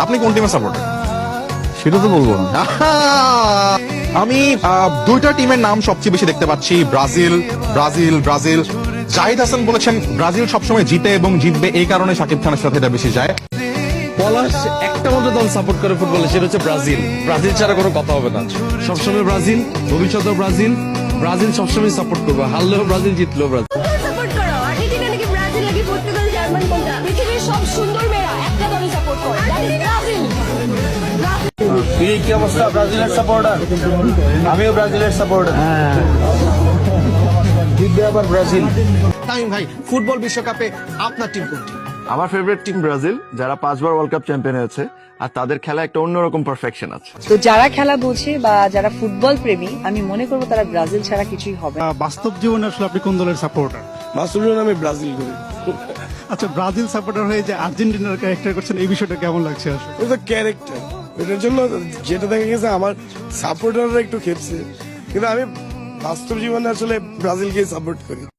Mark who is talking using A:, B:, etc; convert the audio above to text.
A: আপনি কোন টিমের সাপোর্টার?
B: সেটা তো বলবো না।
A: আমি দুইটা টিমের নাম সবচেয়ে বেশি দেখতে পাচ্ছি, Brazil Brazil Brazil. Zahid Hasan বলেছেন ব্রাজিল সবসময় জিতে এবং জিতবে, এই কারণে শাকিব খানের সাথে এটা বেশি যায়।
C: পলাশ একটা মাত্র দল সাপোর্ট করে ফুটবলে, সেটা হচ্ছে ব্রাজিল। ব্রাজিল ছাড়া কোনো কথা হবে না। সবসময় ব্রাজিল, ভবিষ্যতেও ব্রাজিল। ব্রাজিল সবসময় সাপোর্ট করবো, হারলেও ব্রাজিল, জিতলেও ব্রাজিল।
D: সাপোর্ট করো, আর্জেন্টিনা নাকি ব্রাজিল নাকি পর্তুগাল জার্মান কোনটা? পৃথিবীর সব সুন্দর মেয়েরা একটা দলই সাপোর্ট করে, ব্রাজিল।
E: কি অবস্থা? ব্রাজিলের সাপোর্টার, আমিও ব্রাজিলের সাপোর্টার। জিতবে আবার ব্রাজিল।
F: তামিম ভাই, ফুটবল বিশ্বকাপে আপনার টিম কোনটি?
B: আমার ফেভারিট টিম ব্রাজিল, যারা 5 বার ওয়ার্ল্ড কাপ চ্যাম্পিয়ন হয়েছে, আর তাদের খেলা একটা অন্যরকম পারফেকশন আছে।
G: তো যারা খেলা বোঝে বা যারা ফুটবল প্রেমী, আমি মনে করবো তারা ব্রাজিল ছাড়া কিছুই হবে না।
H: বাস্তব জীবনে আসলে আপনি কোন দলের সাপোর্টার?
E: মাসুলুন, আমি ব্রাজিল করি।
H: আচ্ছা, ব্রাজিল সাপোর্টার হয়ে যে আর্জেন্টিনার ক্যারেক্টার করছেন, এই বিষয়টা কেমন লাগছে আসলে?
E: ওটা ক্যারেক্টার, এটার জন্য যেটা দেখা গেছে আমার সাপোর্টাররা একটু খেপছে, কিন্তু আমি বাস্তব জীবনে আসলে ব্রাজিলকে সাপোর্ট করি।